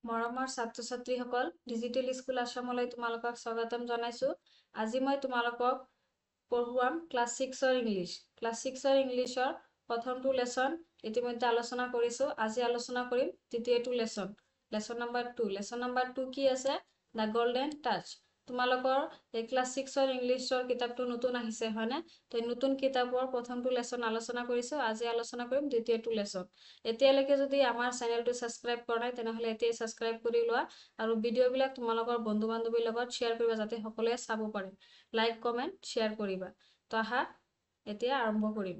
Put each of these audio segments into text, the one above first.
মৰমৰ ছাত্ৰ-ছাত্ৰীসকল digital school আশ্ৰমলৈ তোমালোকক স্বাগতম জনাইছো। আজি মই তোমালোকক পঢ়ুৱাম ক্লাছ 6ৰ ইংলিছ। ক্লাছ 6ৰ ইংলিছৰ প্ৰথমটো লেসন ইতিমধ্যে আলোচনা কৰিছো। আজি আলোচনা কৰিম দ্বিতীয়টো lesson. Lesson number 2। Lesson number 2 কি আছে? The golden touch. তোমালোকৰ এই ক্লাছ 6ৰ ইংলিছৰ কিতাপটো নতুন আহিছে হয়নে? তো নতুন কিতাপৰ প্ৰথমটো লেসন আলোচনা কৰিছো। আজি আলোচনা কৰিম দ্বিতীয়টো লেসন। এতিয়ালৈকে যদি আমাৰ চেনেলটো সাবস্ক্ৰাইব কৰা নাই তেনেহলে এতিয়াই সাবস্ক্ৰাইব কৰি লোৱা আৰু ভিডিঅ'বিলাক তোমালোকৰ বন্ধু-বান্ধৱীৰ লগত শ্বেয়াৰ কৰিবা যাতে সকলোৱে চাব পাৰে। লাইক কমেন্ট শ্বেয়াৰ কৰিবা। তো আহা এতিয়া আৰম্ভ কৰিম।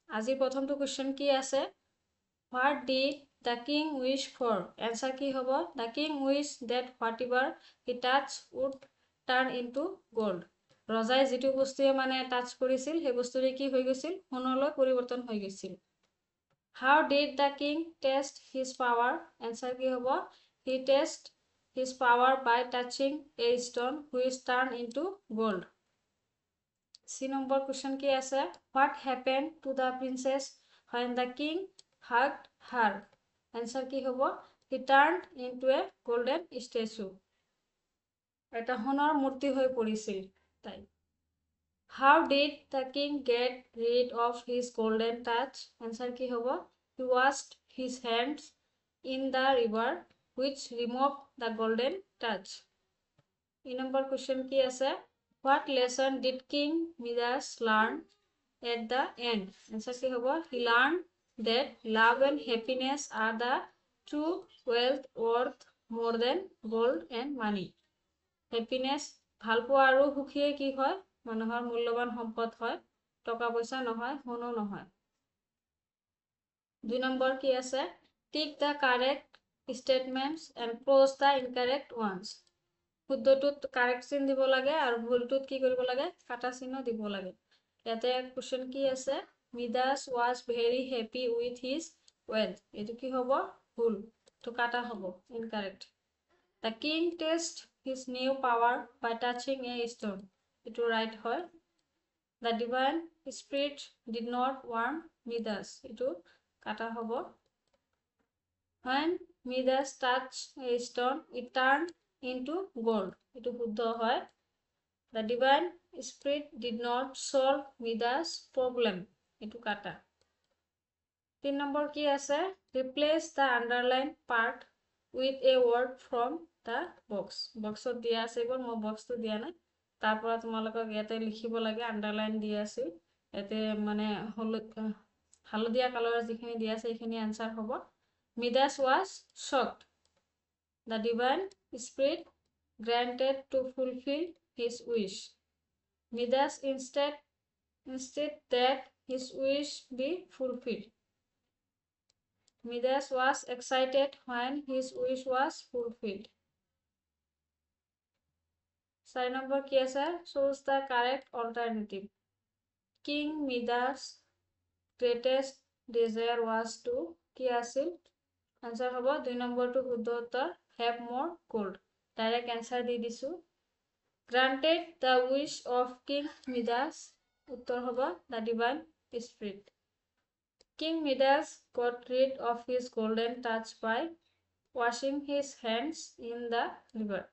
আজি প্ৰথমটো কোৱেশ্চন কি আছে? What did the king wish for? Answer কি হ'ব? The king wished that whatever he touched would turn into gold. ৰজাই যিটো বস্তুৱে মানে টাচ কৰিছিল সেই বস্তুৰে কি হৈ গৈছিল? সোণলৈ পৰিৱৰ্তন হৈ গৈছিল। How did the king test his power? Answer কি হ'ব? He tested his power by touching a stone which turned into gold. C number question কি আছে? What happened to the princess when the king hugged her? Answer কি হ'ব? He turned into a golden statue. এটা সোণৰ মূৰ্তি হৈ পৰিছিল তাই। How did the king get rid of his golden touch? Answer কি হ'ব? He washed his hands in the river which removed the golden touch. E number question কি আছে? What lesson did King Midas learn at the end? Answer কি হ'ব? He learned that love and happiness are the true wealth worth more than gold and money. Happiness ভালপোৱা আৰু সুখীয়ে কি হয়? মানুহৰ মূল্যৱান সম্পদ হয়, টকা পইচা নহয়, সোণো নহয়। 2 নম্বৰ কি আছে? Tick the correct statements and cross the incorrect ones. শুদ্ধটোত কাৰেক্ট চিন দিব লাগে আৰু ভুলটোত কি কৰিব লাগে? কাটা চিহ্ন দিব লাগে। ইয়াতে কোৱেশ্চন কি আছে? Midas was very happy with his wealth. এইটো কি হ'ব? ভুল। তো কাটা হ'ব, incorrect. The king tested his new power by touching a stone. এইটো right হয়। The divine spirit did not warn Midas. এইটো কাটা হ'ব। When Midas touched a stone, it turned into gold. এইটো শুদ্ধ হয়। The divine spirit did not solve Midas' problem. এইটো কাটা। 3 নম্বৰ কি আছে? Replace the underlined part with a word from the box. বক্সত দিয়া আছে এইবোৰ, মই বক্সটো দিয়া নাই। তাৰ পৰা তোমালোকক ইয়াতে লিখিব লাগে, আন্ডাৰলাইন দিয়া আছে। ইয়াতে মানে হালধীয়া কালাৰৰ যিখিনি দিয়া আছে এইখিনি আনসাৰ হ'ব। Midas was shocked. The divine spirit granted to fulfill his wish. Midas insisted that his wish be fulfilled. Midas was excited when his wish was fulfilled. 4 number কি আছে? Choose the correct alternative. King Midas' greatest desire was to কি আছিল? Answer হ'ব 2 নম্বৰটো শুদ্ধ উত্তৰ, have more gold. Direct answer দি দিছো। Granted the wish of King Midas. উত্তৰ হ'ব the divine spirit. King Midas got rid of his golden touch by washing his hands in the river.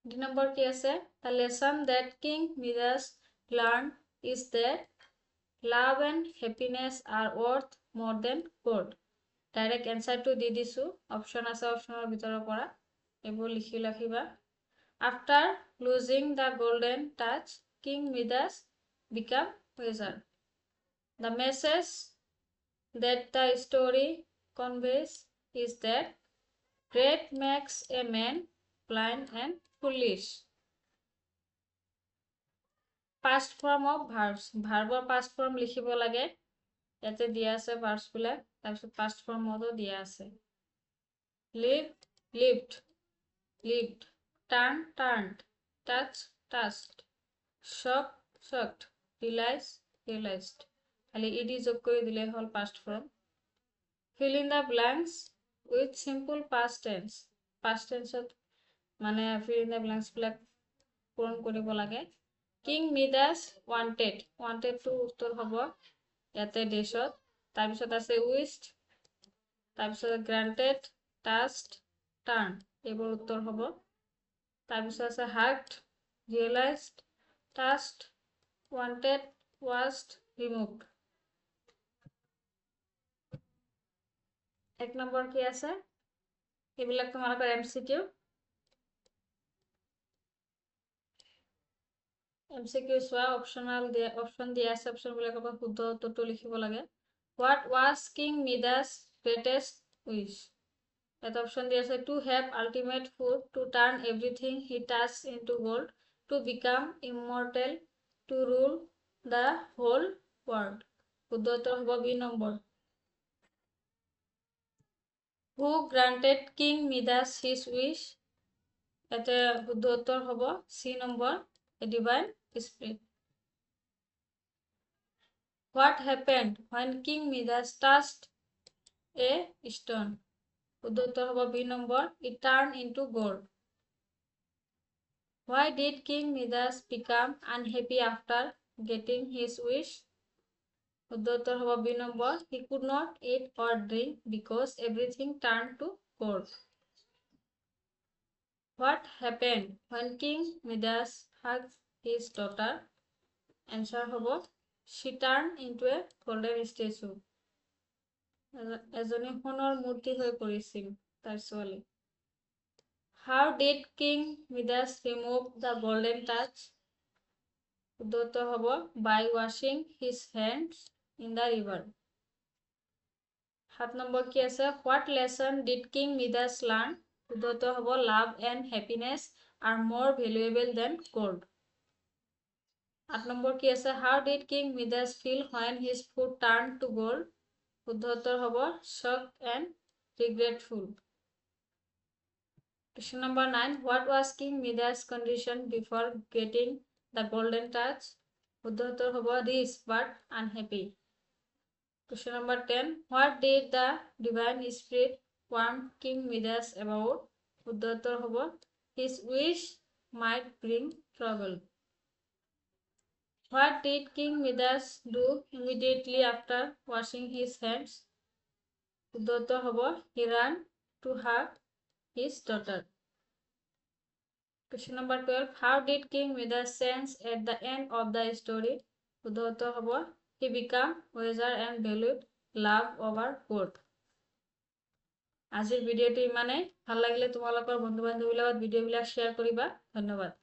D number কি আছে? The lesson that King Midas learned is that love and happiness are worth more than gold. Direct answer to দি দিছো। Option আছে, অপশনৰ ভিতৰৰ পৰা এইবোৰ লিখি ৰাখিবা। After losing the golden touch, King Midas became wizard. The message that the story conveys is that greed makes a man blind and foolish. Past form of verbs. Verbৰ past form লিখিব লাগে। ইয়াতে দিয়া আছে verbs বিলাক, তাৰপিছত past form মতো দিয়া আছে। Lived, lived, lived. Turn, turned. Touch, touched. Shock, shocked. Realize, realized. খালি ed যোগ কৰি দিলে হল past form. Fill in the blanks with simple past tense. Past tense মানে fill in the blanks বিলাক পূৰণ কৰিব লাগে। King Midas wanted. Wanted to উত্তৰ হ'ব ইয়াতে দেশত। তাৰপিছত আছে wished, তাৰপিছত granted, টাস্কড, টাৰ্ণ এইবোৰ উত্তৰ হ'ব। তাৰপিছত আছে হাৰ্কড, ৰিয়েলাইজড, টাস্কড, wanted, washed, removed। 1 নম্বৰ কি আছে? এইবিলাক তোমালোকৰ MCQ। MCQ চোৱা, অপশ্যন দিয়া আছে, অপশ্যনবিলাকৰ পৰা শুদ্ধ উত্তৰটো লিখিব লাগে। What was King Midas' greatest wish? এটা অপশ্যন দিয়া আছে to have ultimate food, to turn everything he touched into gold, to become immortal, to rule the whole world। শুদ্ধ উত্তৰ হ'ব B number. Who granted King Midas his wish? এতে শুদ্ধ উত্তৰ হ'ব C number, a divine spirit। What happened when King Midas touched a stone? শুদ্ধ উত্তৰ হ'ব B number, it turned into gold। Why did King Midas become unhappy after getting his wish? শুদ্ধ উত্তৰ হ'ব B number, he could not eat or drink because everything turned to gold। What happened when King Midas hugged his daughter? Answer হ'ব she turned into a golden statue। এজনী সোণৰ মূৰ্তি হৈ পৰিছিল তাৰ ছোৱালী। How did King Midas remove the golden touch? শুদ্ধ উত্তৰ হ'ব by washing his hands in the river। 7 number কি আছে? What lesson did King Midas learn? শুদ্ধ উত্তৰ হ'ব love and happiness are more valuable than gold। 8 number কি আছে? How did King Midas feel when his food turned to gold? শুদ্ধ উত্তৰ হ'ব shocked and regretful। Question number 9. What was King Midas' condition before getting the golden touch? শুদ্ধ উত্তৰ হ'ব rich but unhappy। Question number 10. What did the divine spirit warn King Midas about? শুদ্ধ উত্তৰ হ'ব his wish might bring trouble। What did King Midas do immediately after washing his hands? শুদ্ধ উত্তৰ হ'ব he ran to hug his daughter। Question number 12. How did King Midas change at the end of the story? শুদ্ধ উত্তৰ হ'ব he became wiser and valued love over gold। আজিৰ ভিডিঅ'টো ইমানেই। ভাল লাগিলে তোমালোকৰ বন্ধু বান্ধৱীৰ লগত ভিডিঅ'বিলাক শ্বেয়াৰ কৰিবা। ধন্যবাদ।